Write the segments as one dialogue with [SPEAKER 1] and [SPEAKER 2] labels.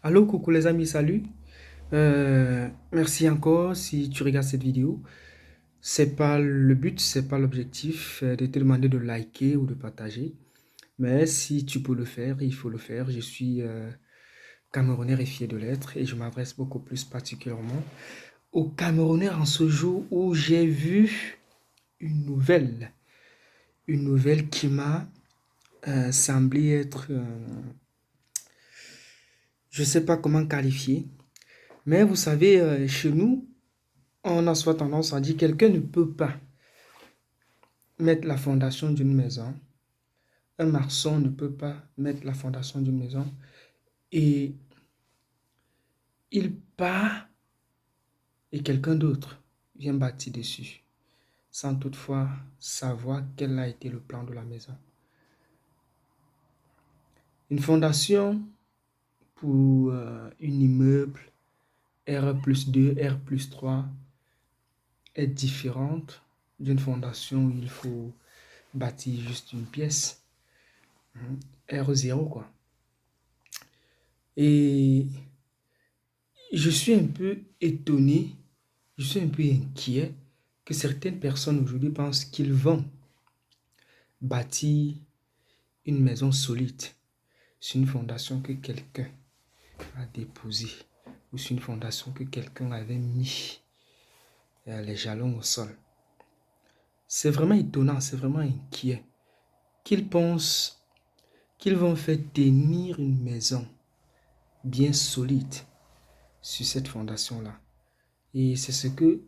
[SPEAKER 1] Allô, coucou les amis, salut. Merci encore si tu regardes cette vidéo. C'est pas le but, c'est pas l'objectif de te demander de liker ou de partager. Mais si tu peux le faire, il faut le faire. Je suis Camerounais et fier de l'être et je m'adresse beaucoup plus particulièrement aux Camerounais en ce jour où j'ai vu une nouvelle. Une nouvelle qui m'a semblé être, je sais pas comment qualifier. Mais vous savez, chez nous, on a soit tendance à dire quelqu'un ne peut pas mettre la fondation d'une maison. Un maçon ne peut pas mettre la fondation d'une maison et il part et quelqu'un d'autre vient bâtir dessus sans toutefois savoir quel a été le plan de la maison. Une fondation pour un immeuble R+2, R+3 est différente d'une fondation où il faut bâtir juste une pièce. R0 quoi. Et je suis un peu étonné, je suis un peu inquiet que certaines personnes aujourd'hui pensent qu'ils vont bâtir une maison solide sur une fondation que quelqu'un a déposée ou sur une fondation que quelqu'un avait mis les jalons au sol. C'est vraiment étonnant, c'est vraiment inquiet qu'ils pensent qu'ils vont faire tenir une maison bien solide sur cette fondation-là. Et c'est ce que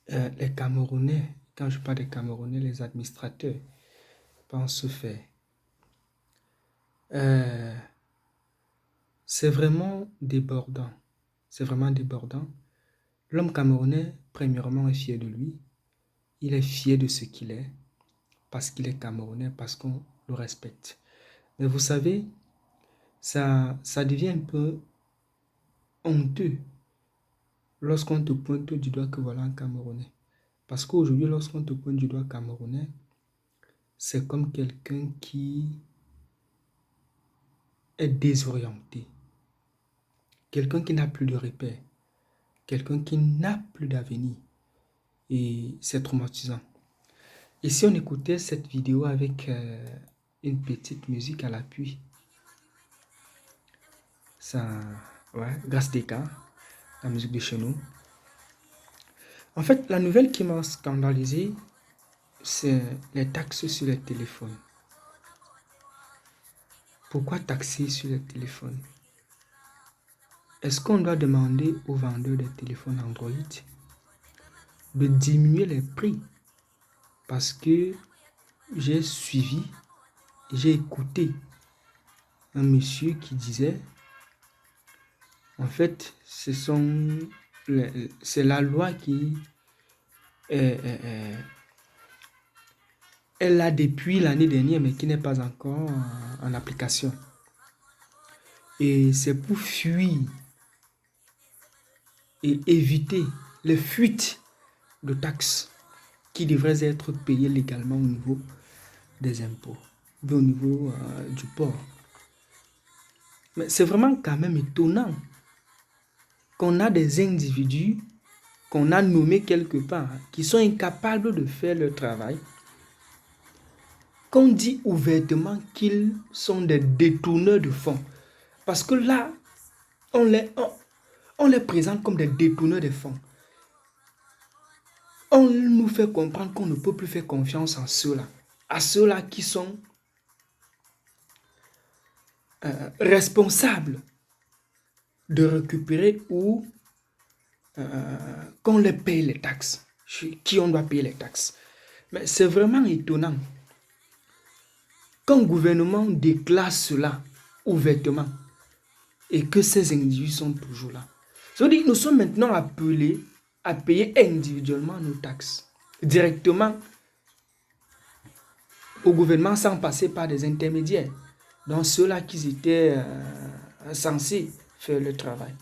[SPEAKER 1] les Camerounais, quand je parle des Camerounais, les administrateurs pensent faire. C'est vraiment débordant. C'est vraiment débordant. L'homme camerounais, premièrement, est fier de lui. Il est fier de ce qu'il est, parce qu'il est Camerounais, parce qu'on le respecte. Mais vous savez, ça devient un peu honteux lorsqu'on te pointe du doigt que voilà un Camerounais. Parce qu'aujourd'hui, lorsqu'on te pointe du doigt Camerounais, c'est comme quelqu'un qui est désorienté. Quelqu'un qui n'a plus de repères. Quelqu'un qui n'a plus d'avenir. Et c'est traumatisant. Et si on écoutait cette vidéo avec une petite musique à l'appui, ça, ouais, grâce des cas, la musique de chez nous. En fait, la nouvelle qui m'a scandalisé, c'est les taxes sur les téléphones. Pourquoi taxer sur les téléphones? Est-ce qu'on doit demander aux vendeurs des téléphones Android de diminuer les prix? Parce que j'ai suivi, j'ai écouté un monsieur qui disait, en fait, c'est la loi qui est là depuis l'année dernière, mais qui n'est pas encore en application. Et c'est pour fuir et éviter les fuites de taxes qui devraient être payées légalement au niveau des impôts, au niveau du port. Mais c'est vraiment quand même étonnant qu'on a des individus qu'on a nommés quelque part, qui sont incapables de faire leur travail, qu'on dit ouvertement qu'ils sont des détourneurs de fonds. Parce que là, on les présente comme des détourneurs de fonds. On nous fait comprendre qu'on ne peut plus faire confiance en ceux-là, à ceux-là qui sont responsables de récupérer ou qu'on les paye les taxes, qui on doit payer les taxes. Mais c'est vraiment étonnant qu'un gouvernement déclare cela ouvertement et que ces individus sont toujours là. C'est-à-dire que nous sommes maintenant appelés à payer individuellement nos taxes, directement au gouvernement sans passer par des intermédiaires. Donc ceux-là qui étaient censés faire le travail.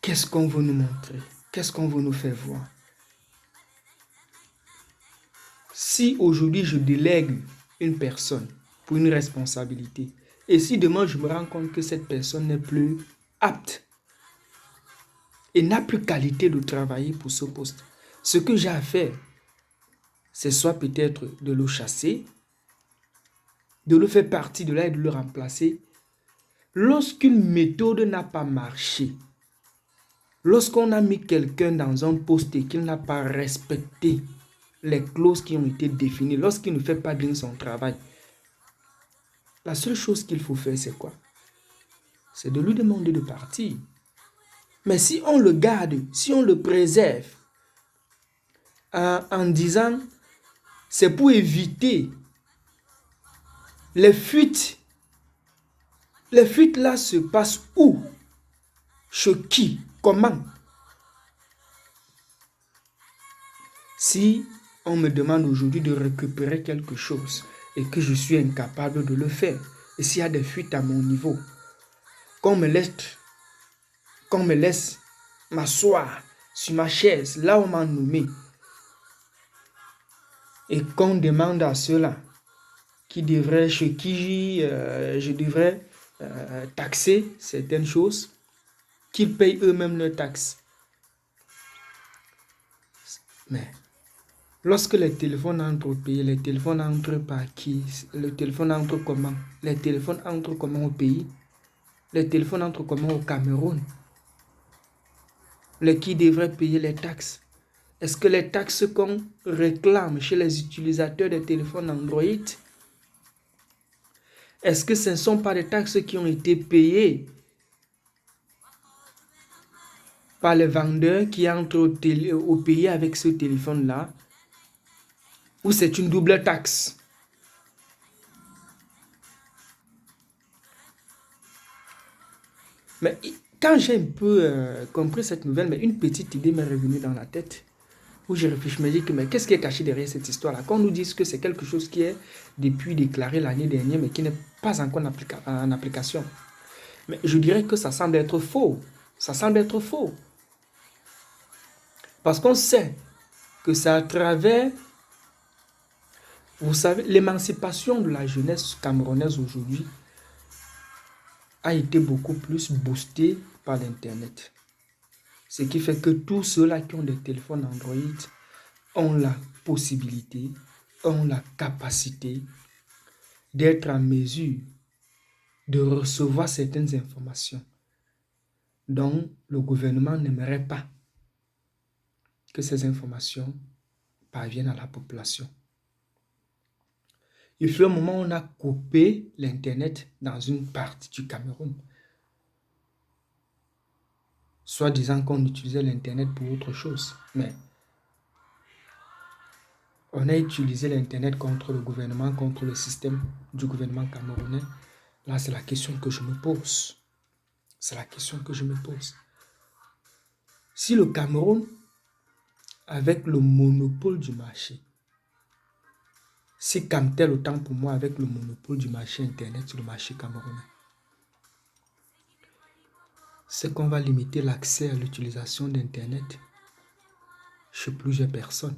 [SPEAKER 1] Qu'est-ce qu'on veut nous montrer? Qu'est-ce qu'on veut nous faire voir? Si aujourd'hui je délègue une personne pour une responsabilité. Et si demain je me rends compte que cette personne n'est plus apte et n'a plus qualité de travailler pour ce poste, ce que j'ai à faire, c'est soit peut-être de le chasser, de le faire partie de là et de le remplacer. Lorsqu'une méthode n'a pas marché, lorsqu'on a mis quelqu'un dans un poste et qu'il n'a pas respecté les clauses qui ont été définies, lorsqu'il ne fait pas bien son travail, la seule chose qu'il faut faire, c'est quoi? C'est de lui demander de partir. Mais si on le garde, si on le préserve, en disant, c'est pour éviter les fuites. Les fuites là se passent où? Chez qui? Comment? Si on me demande aujourd'hui de récupérer quelque chose et que je suis incapable de le faire, et s'il y a des fuites à mon niveau, qu'on me laisse m'asseoir sur ma chaise, là où on m'a nommé, et qu'on demande à ceux-là chez qui je devrais taxer certaines choses, qu'ils payent eux-mêmes leurs taxes. Mais lorsque les téléphones entrent au pays, les téléphones entrent par qui? Le téléphone entre comment? Les téléphones entrent comment au pays? Les téléphones entrent comment au Cameroun? Qui devrait payer les taxes? Est-ce que les taxes qu'on réclame chez les utilisateurs des téléphones Android, est-ce que ce ne sont pas des taxes qui ont été payées par les vendeurs qui entrent au pays avec ce téléphone-là? Ou c'est une double taxe? Mais quand j'ai un peu compris cette nouvelle, mais une petite idée m'est revenue dans la tête, où je réfléchis, je me dis que mais qu'est-ce qui est caché derrière cette histoire-là? Qu'on nous dise que c'est quelque chose qui est depuis déclaré l'année dernière, mais qui n'est pas encore en application. Mais je dirais que ça semble être faux. Ça semble être faux. Parce qu'on sait que c'est à travers, vous savez, l'émancipation de la jeunesse camerounaise aujourd'hui a été beaucoup plus boostée par l'Internet. Ce qui fait que tous ceux-là qui ont des téléphones Android ont la possibilité, ont la capacité d'être en mesure de recevoir certaines informations dont le gouvernement n'aimerait pas que ces informations parviennent à la population. Il fut un moment où on a coupé l'Internet dans une partie du Cameroun, soit disant qu'on utilisait l'Internet pour autre chose, mais on a utilisé l'Internet contre le gouvernement, contre le système du gouvernement camerounais. Là, c'est la question que je me pose. C'est la question que je me pose. Si le Cameroun, avec le monopole du marché, si Camtel autant pour moi avec le monopole du marché Internet sur le marché camerounais, c'est qu'on va limiter l'accès à l'utilisation d'Internet chez plusieurs personnes.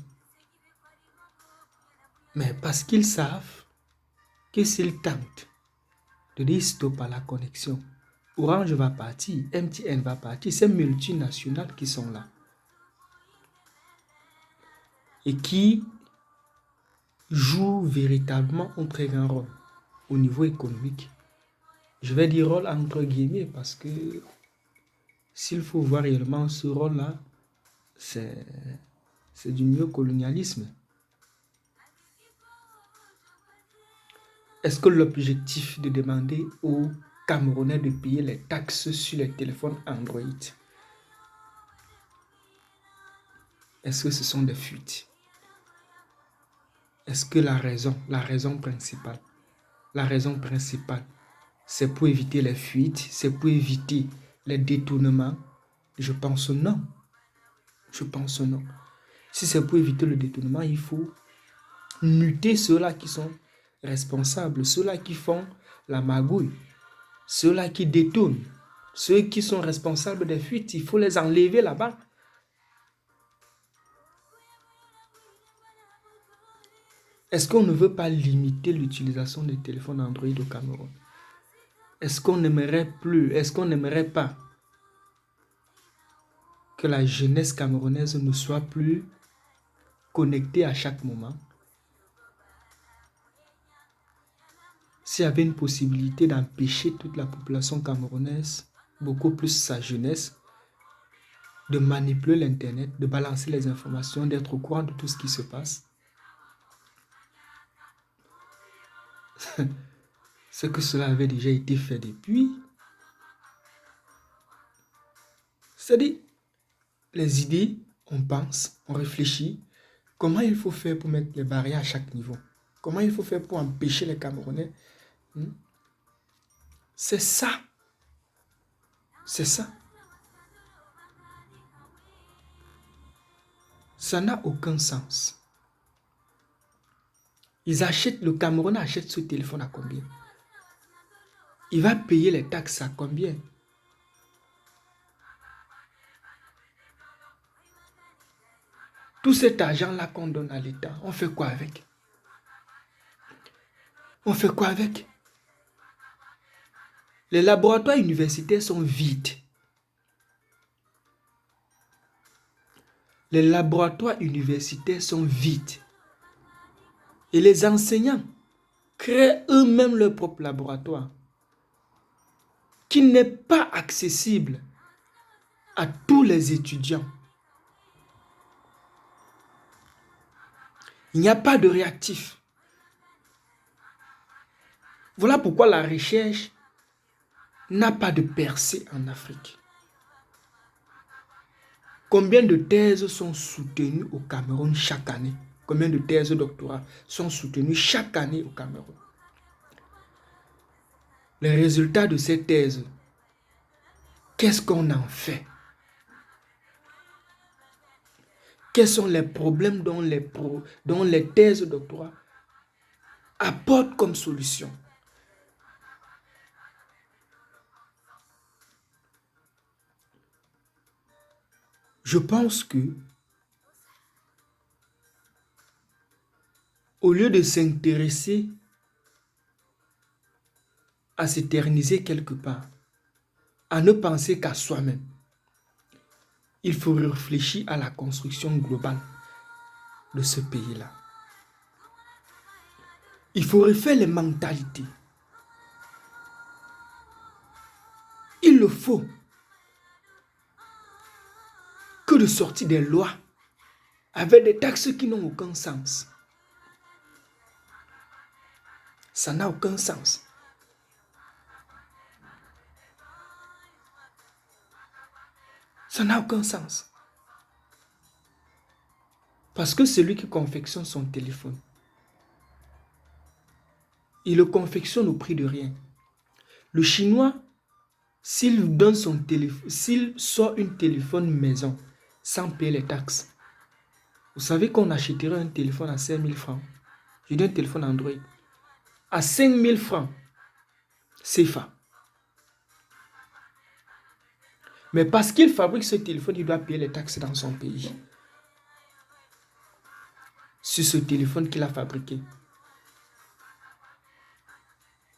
[SPEAKER 1] Mais parce qu'ils savent que s'ils tentent de dire stop à la connexion, Orange va partir, MTN va partir, ces multinationales qui sont là et qui jouent véritablement un très grand rôle au niveau économique. Je vais dire rôle entre guillemets parce que s'il faut voir réellement ce rôle-là, c'est du néocolonialisme. Est-ce que l'objectif de demander aux Camerounais de payer les taxes sur les téléphones Android, est-ce que ce sont des fuites? Est-ce que la raison principale, c'est pour éviter les fuites, c'est pour éviter les détournements? Je pense non. Je pense non. Si c'est pour éviter le détournement, il faut muter ceux-là qui sont responsables, ceux-là qui font la magouille, ceux-là qui détournent, ceux qui sont responsables des fuites, il faut les enlever là-bas. Est-ce qu'on ne veut pas limiter l'utilisation des téléphones Android au Cameroun? Est-ce qu'on n'aimerait pas que la jeunesse camerounaise ne soit plus connectée à chaque moment? S'il y avait une possibilité d'empêcher toute la population camerounaise, beaucoup plus sa jeunesse, de manipuler l'Internet, de balancer les informations, d'être au courant de tout ce qui se passe, c'est que cela avait déjà été fait depuis. C'est-à-dire, les idées, on pense, on réfléchit. Comment il faut faire pour mettre les barrières à chaque niveau? Comment il faut faire pour empêcher les Camerounais? C'est ça. C'est ça. Ça n'a aucun sens. Le Camerounais achète ce téléphone à combien? Il va payer les taxes à combien? Tout cet argent-là qu'on donne à l'État, on fait quoi avec? On fait quoi avec? Les laboratoires universitaires sont vides. Les laboratoires universitaires sont vides. Et les enseignants créent eux-mêmes leur propre laboratoire qui n'est pas accessible à tous les étudiants. Il n'y a pas de réactif. Voilà pourquoi la recherche n'a pas de percée en Afrique. Combien de thèses sont soutenues au Cameroun chaque année? Combien de thèses de doctorat sont soutenues chaque année au Cameroun? Les résultats de ces thèses, qu'est-ce qu'on en fait? Quels sont les problèmes dont les thèses de doctorat apportent comme solution? Je pense que au lieu de s'intéresser à s'éterniser quelque part, à ne penser qu'à soi-même, il faut réfléchir à la construction globale de ce pays-là. Il faut refaire les mentalités. Il le faut que de sortir des lois avec des taxes qui n'ont aucun sens. Ça n'a aucun sens. Ça n'a aucun sens. Parce que celui qui confectionne son téléphone, il le confectionne au prix de rien. Le Chinois, s'il sort une téléphone maison sans payer les taxes, vous savez qu'on achèterait un téléphone à 5 000 francs. Je dis un téléphone Android. À 5 000 francs CFA. Mais parce qu'il fabrique ce téléphone, il doit payer les taxes dans son pays. Sur ce téléphone qu'il a fabriqué.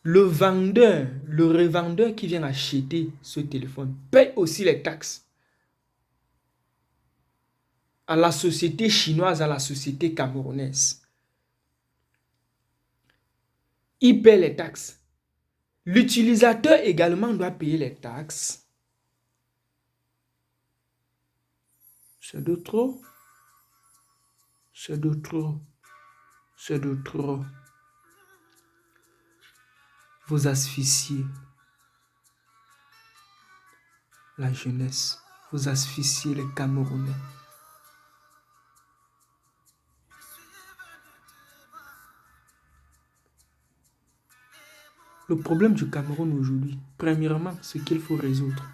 [SPEAKER 1] Le revendeur qui vient acheter ce téléphone paye aussi les taxes à la société chinoise, à la société camerounaise. Il paie les taxes. L'utilisateur également doit payer les taxes. C'est de trop. C'est de trop. C'est de trop. Vous asphyxiez la jeunesse. Vous asphyxiez les Camerounais. Le problème du Cameroun aujourd'hui, premièrement, ce qu'il faut résoudre,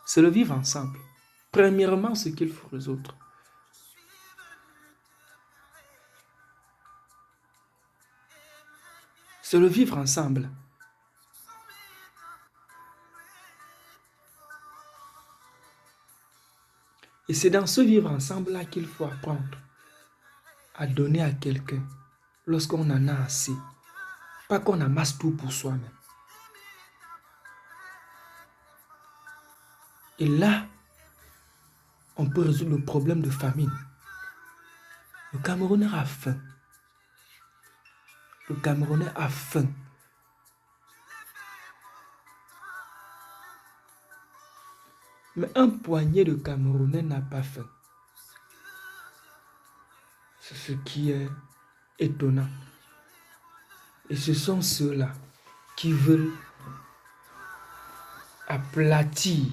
[SPEAKER 1] c'est le vivre ensemble. Premièrement, ce qu'il faut résoudre. C'est le vivre ensemble. Et c'est dans ce vivre ensemble-là qu'il faut apprendre. à donner à quelqu'un lorsqu'on en a assez. Pas qu'on amasse tout pour soi-même. Et là, on peut résoudre le problème de famine. Le Camerounais a faim. Le Camerounais a faim. Mais un poignet de Camerounais n'a pas faim. C'est ce qui est étonnant. Et ce sont ceux-là qui veulent aplatir.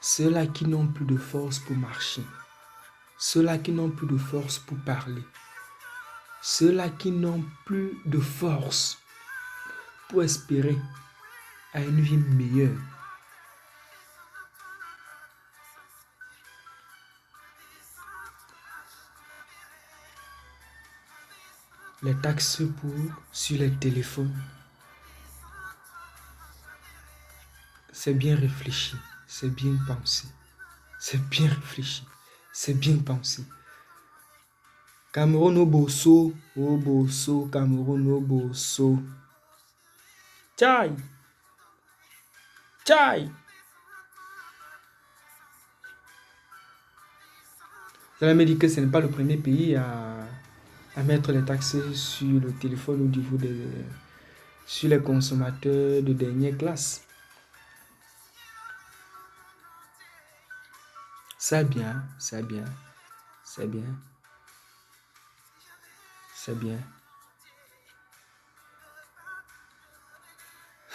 [SPEAKER 1] Ceux-là qui n'ont plus de force pour marcher. Ceux-là qui n'ont plus de force pour parler. Ceux-là qui n'ont plus de force pour espérer à une vie meilleure. Les taxes sur les téléphones, c'est bien réfléchi, c'est bien pensé, c'est bien réfléchi, c'est bien pensé. Cameroun au bosso, Cameroun au bosso. Tchaï! Tchaï! Vous allez me dire que ce n'est pas le premier pays à mettre les taxes sur le téléphone au niveau sur les consommateurs de dernière classe. C'est bien, c'est bien, c'est bien, c'est bien.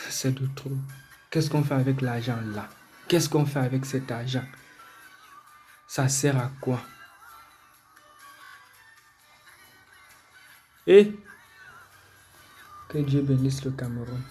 [SPEAKER 1] C'est de trop. Qu'est-ce qu'on fait avec l'argent là? Qu'est-ce qu'on fait avec cet argent? Ça sert à quoi? Et que Dieu bénisse le Cameroun.